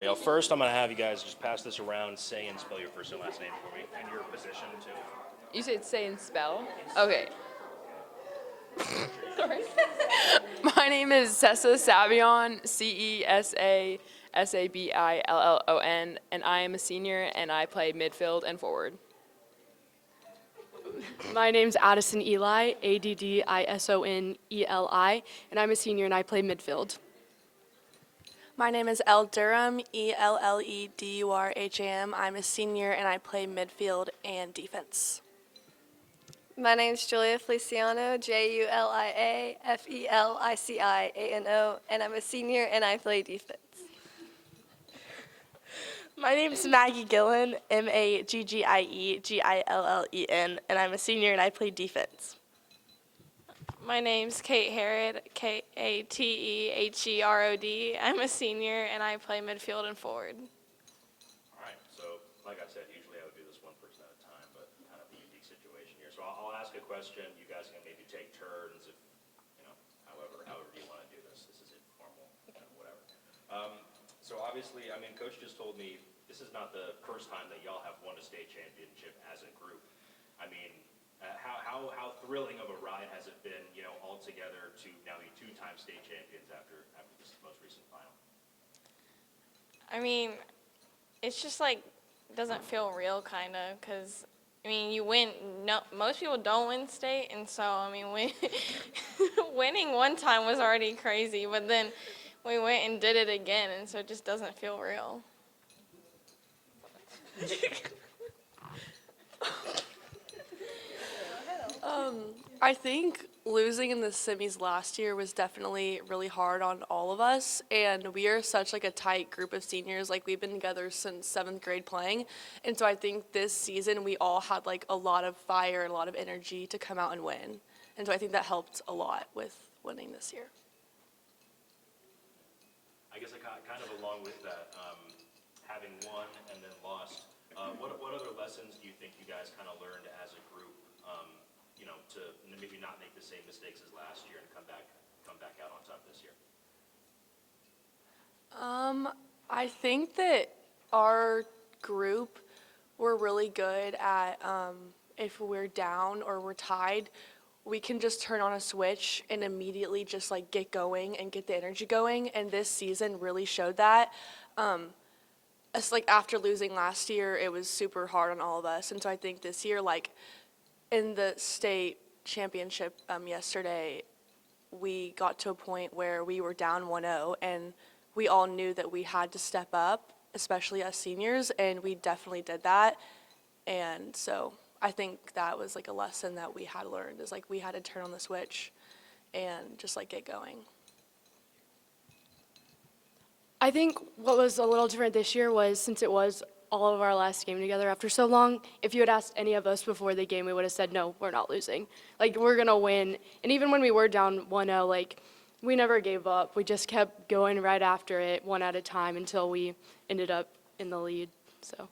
First, I'm going to have you guys just pass this around, say and spell your first and last name for me, and your position, too. You said say and spell? Okay. Sorry. My name is Cessa Sabion, Cessasabiillon, and I am a senior and I play midfield and forward. My name's Addison Eli, Addisoneli, and I'm a senior and I play midfield. My name is Elle Durham, Elledurham. I'm a senior and I play midfield and defense. My name's Julia Feliciano, Julia Feliciano, and I'm a senior and I play defense. My name's Maggie Gillen, MaggieGillen, and I'm a senior and I play defense. My name's Kate Herod, Kateherod. I'm a senior and I play midfield and forward. All right, so like I said, usually I would do this one person at a time, but kind of a unique situation here. So I'll ask a question. You guys can maybe take turns if, however you want to do this. This is informal, whatever. So obviously, Coach just told me this is not the first time that y'all have won a state championship as a group. How thrilling of a ride has it been, all together to now be two-time state champions after this most recent final? It's just doesn't feel real, kind of, because you win. No, most people don't win state, and so winning one time was already crazy, but then we went and did it again, and so it just doesn't feel real. I think losing in the semis last year was definitely really hard on all of us, and we are such a tight group of seniors. We've been together since 7th grade playing, and so I think this season we all had a lot of fire and a lot of energy to come out and win, and so I think that helped a lot with winning this year. I guess kind of along with that, having won and then lost, what other lessons do you think you guys kind of learned as a group, to maybe not make the same mistakes as last year and come back out on top this year? I think that our group, we're really good at if we're down or we're tied, we can just turn on a switch and immediately just get going and get the energy going. And this season really showed that. It's after losing last year, it was super hard on all of us. And so I think this year, in the state championship yesterday, we got to a point where we were down 1-0, and we all knew that we had to step up, especially us seniors, and we definitely did that. And so I think that was a lesson that we had learned, is we had to turn on the switch and just get going. I think what was a little different this year was, since it was all of our last game together after so long, if you had asked any of us before the game, we would have said, no, we're not losing. We're going to win. And even when we were down 1-0, we never gave up. We just kept going right after it, one at a time, until we ended up in the lead. So.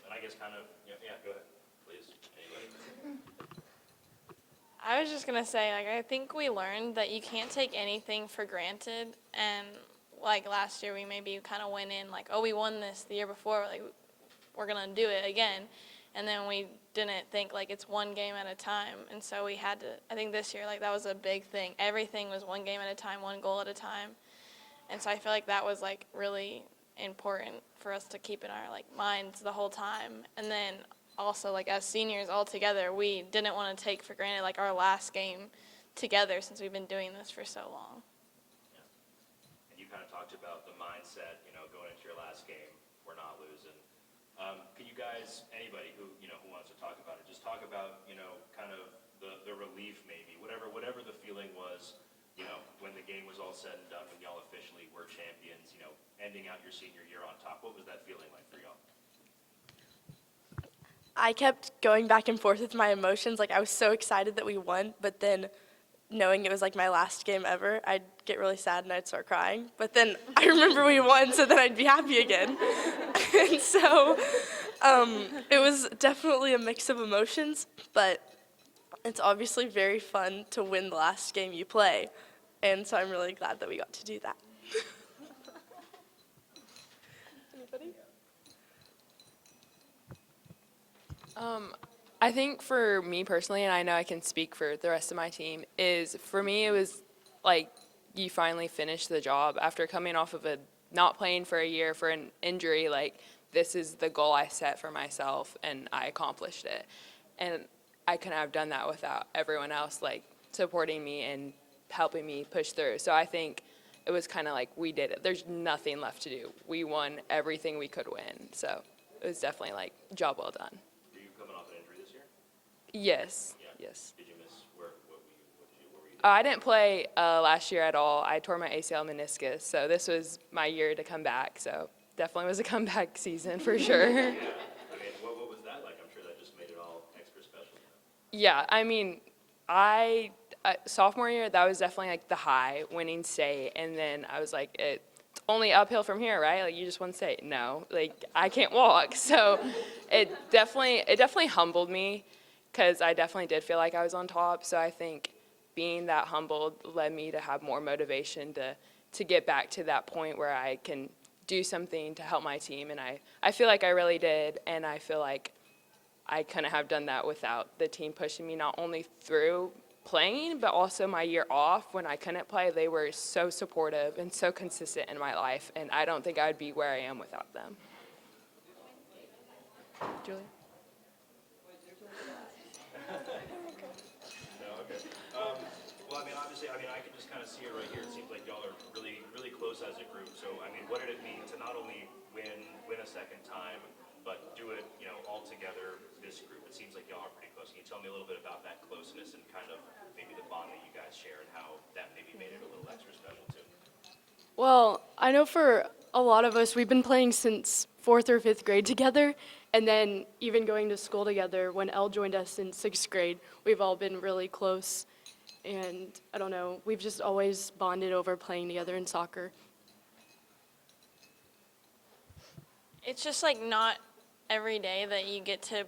And I guess kind of, yeah, go ahead, please. Anybody? I was just going to say, I think we learned that you can't take anything for granted, and last year we maybe kind of went in oh, we won this the year before, we're going to do it again, and then we didn't think it's one game at a time, and so we had to, I think this year that was a big thing. Everything was one game at a time, one goal at a time, and so I feel that was really important for us to keep in our minds the whole time. And then also as seniors all together, we didn't want to take for granted our last game together, since we've been doing this for so long. Kind of talked about the mindset, going into your last game, we're not losing. Can you guys, anybody who wants to talk about it, just talk about, kind of the relief maybe, whatever the feeling was, when the game was all said and done, when y'all officially were champions, ending out your senior year on top. What was that feeling like for y'all? I kept going back and forth with my emotions. I was so excited that we won, but then knowing it was my last game ever, I'd get really sad and I'd start crying. But then I remember we won, so then I'd be happy again. And so it was definitely a mix of emotions, but it's obviously very fun to win the last game you play. And so I'm really glad that we got to do that. I think for me personally, and I know I can speak for the rest of my team, is for me it was like you finally finish the job after coming off of a not playing for a year for an injury. Like this is the goal I set for myself, and I accomplished it. And I couldn't have done that without everyone else like supporting me and helping me push through. So I think it was kind of like we did it. There's nothing left to do. We won everything we could win. So it was definitely like job well done. Were you coming off an injury this year? Yes. Yeah. Yes. Did you miss where were you? I didn't play last year at all. I tore my ACL meniscus, so this was my year to come back. So definitely was a comeback season for sure. Yeah. I mean, what was that like? I'm sure that just made it all extra special. Yeah, I mean, I sophomore year that was definitely like the high, winning state, and then I was like, it's only uphill from here, right? Like you just won state. No, like I can't walk. So it definitely humbled me because I definitely did feel like I was on top. So I think being that humbled led me to have more motivation to get back to that point where I can do something to help my team. And I feel like I really did, and I feel like I couldn't have done that without the team pushing me not only through playing, but also my year off when I couldn't play. They were so supportive and so consistent in my life, and I don't think I would be where I am without them. Julia? No, okay. Well, I mean, obviously, I can just kind of see it right here. It seems like y'all are really, really close as a group. So, I mean, what did it mean to not only win a second time, but do it, all together, this group? It seems like y'all are pretty close. Can you tell me a little bit about that closeness and kind of maybe the bond that you guys share and how that maybe made it a little extra special too? Well, I know for a lot of us, we've been playing since 4th or 5th grade together, and then even going to school together. When Elle joined us in 6th grade, we've all been really close, and I don't know, we've just always bonded over playing together in soccer. It's just like not every day that you get to,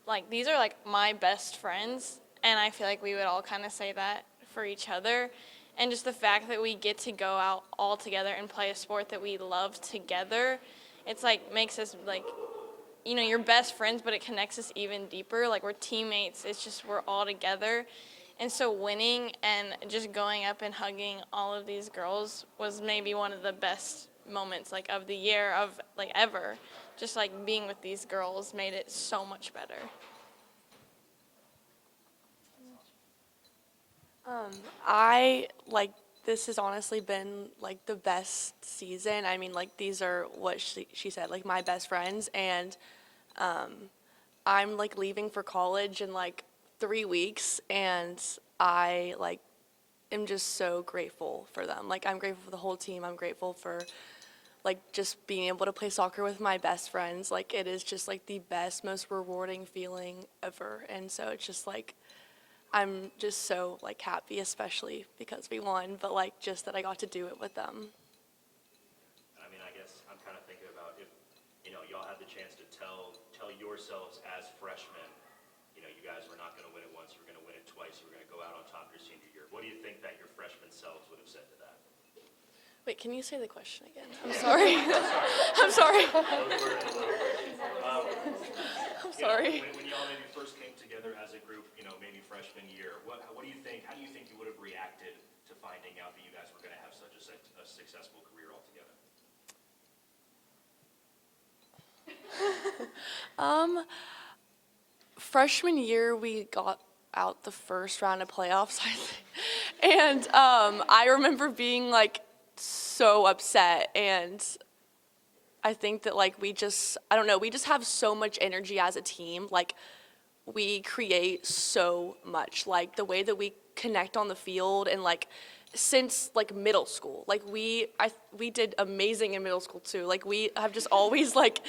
like, these are like my best friends, and I feel like we would all kind of say that for each other. And just the fact that we get to go out all together and play a sport that we love together, it's like makes us like, you're best friends, but it connects us even deeper. Like we're teammates. It's just we're all together. And so winning and just going up and hugging all of these girls was maybe one of the best moments like of the year of like ever. Just like being with these girls made it so much better. This has honestly been like the best season. I mean, like these are what she said, like my best friends, and I'm like leaving for college in like 3 weeks, and I like am just so grateful for them. Like I'm grateful for the whole team. I'm grateful for like just being able to play soccer with my best friends. Like it is just like the best, most rewarding feeling ever. And so it's just like I'm just so like happy, especially because we won, but like just that I got to do it with them. I mean, I guess I'm kind of thinking about if, y'all had the chance to tell yourselves as freshmen, you guys were not going to win it once, you were going to win it twice, you were going to go out on top your senior year. What do you think that your freshman selves would have said to that? Wait, can you say the question again? I'm sorry. I'm sorry. I'm sorry. When y'all maybe first came together as a group, maybe freshman year, what do you think? How do you think you would have reacted to finding out that you guys were going to have such a successful career altogether? Freshman year, we got out the first round of playoffs, I think. And I remember being like so upset, and I think that like we just have so much energy as a team. Like we create so much, like the way that we connect on the field, and like since like middle school, like we did amazing in middle school too. Like we have just always like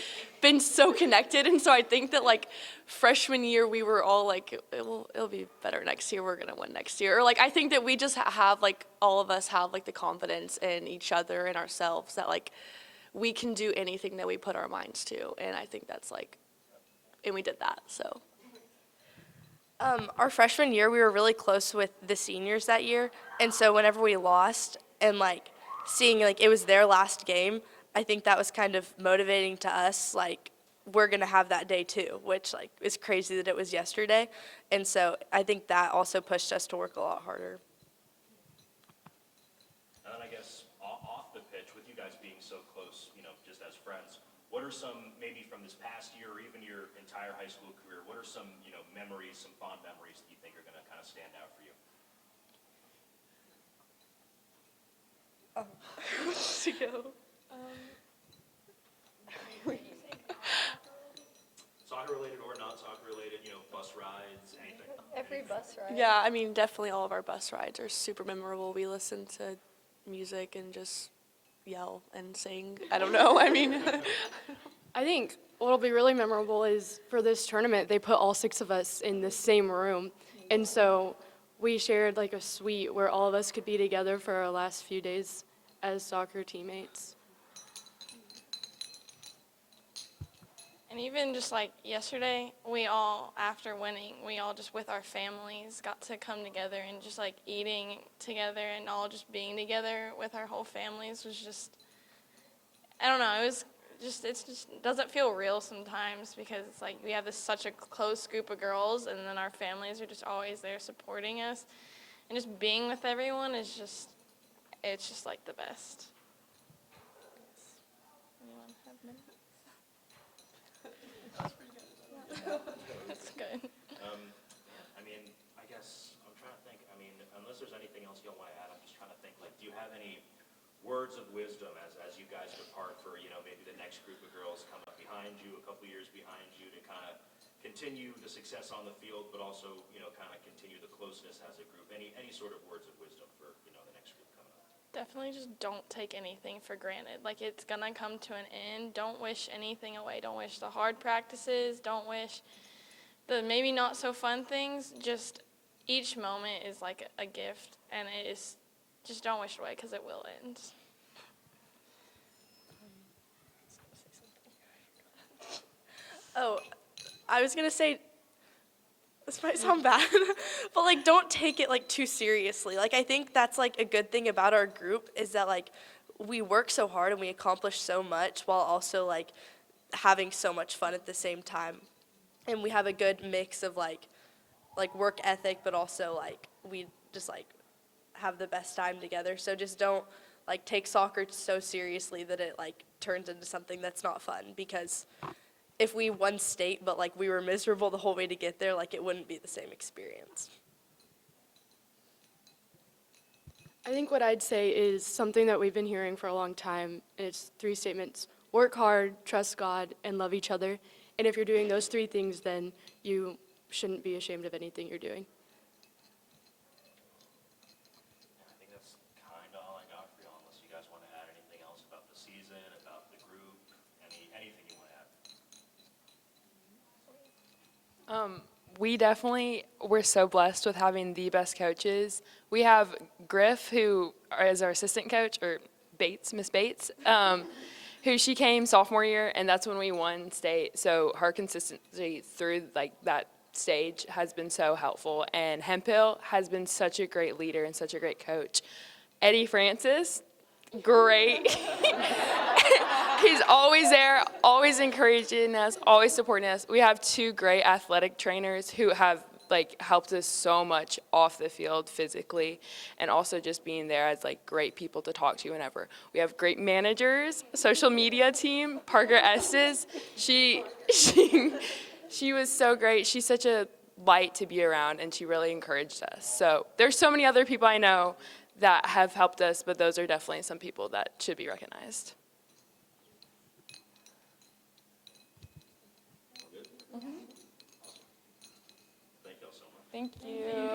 been so connected, and so I think that like freshman year we were all like it'll be better next year, we're gonna win next year, or like I think that we just have like all of us have like the confidence in each other and ourselves that like we can do anything that we put our minds to, and I think that's like, and we did that, so. Our freshman year, we were really close with the seniors that year, and so whenever we lost and like seeing like it was their last game, I think that was kind of motivating to us. Like we're going to have that day too, which like is crazy that it was yesterday. And so I think that also pushed us to work a lot harder. And then I guess off the pitch, with you guys being so close, just as friends, what are some, maybe from this past year or even your entire high school career, what are some, memories, some fond memories that you think are going to kind of stand out for you? Soccer related or not soccer related, bus rides, anything. Every bus ride. Yeah, I mean, definitely all of our bus rides are super memorable. We listen to music and just yell and sing. I don't know. I mean, I think what'll be really memorable is for this tournament, they put all 6 of us in the same room. And so we shared like a suite where all of us could be together for our last few days as soccer teammates. And even just like yesterday, we all, after winning, we all just with our families got to come together and just like eating together and all just being together with our whole families was just, I don't know, it just doesn't feel real sometimes because it's like we have such a close group of girls and then our families are just always there supporting us. And just being with everyone is it's just like the best. Anyone have minutes? That's good. I mean, I guess I'm trying to think. I mean, unless there's anything else you want to add, I'm just trying to think. Like, do you have any words of wisdom as you guys depart for maybe the next group of girls come up behind you, a couple years behind you, to kind of continue the success on the field, but also kind of continue the closeness as a group? Any sort of words of wisdom for the next group coming up? Definitely just don't take anything for granted. Like, it's going to come to an end. Don't wish anything away. Don't wish the hard practices. Don't wish the maybe not so fun things. Just each moment is like a gift, and it is, just don't wish it away because it will end. Oh, I was going to say, this might sound bad, but like don't take it like too seriously. Like I think that's like a good thing about our group is that like we work so hard and we accomplish so much while also like having so much fun at the same time. And we have a good mix of like work ethic, but also like we just like have the best time together. So just don't like take soccer so seriously that it like turns into something that's not fun, because if we won state but like we were miserable the whole way to get there, like it wouldn't be the same experience. I think what I'd say is something that we've been hearing for a long time. It's 3 statements: work hard, trust God, and love each other. And if you're doing those 3 things, then you shouldn't be ashamed of anything you're doing. I think that's kind of all I got for y'all, unless you guys want to add anything else about the season, about the group, anything you want to add. We definitely, we're so blessed with having the best coaches. We have Griff, who is our assistant coach, or Bates, Miss Bates, who she came sophomore year, and that's when we won state. So her consistency through like that stage has been so helpful. And Hemphill has been such a great leader and such a great coach. Eddie Francis, great. He's always there, always encouraging us, always supporting us. We have 2 great athletic trainers who have like helped us so much off the field physically, and also just being there as like great people to talk to whenever. We have great managers, social media team, Parker Estes. She was so great. She's such a light to be around, and she really encouraged us. So there's so many other people I know that have helped us, but those are definitely some people that should be recognized. All good? Awesome. Thank y'all so much. Thank you.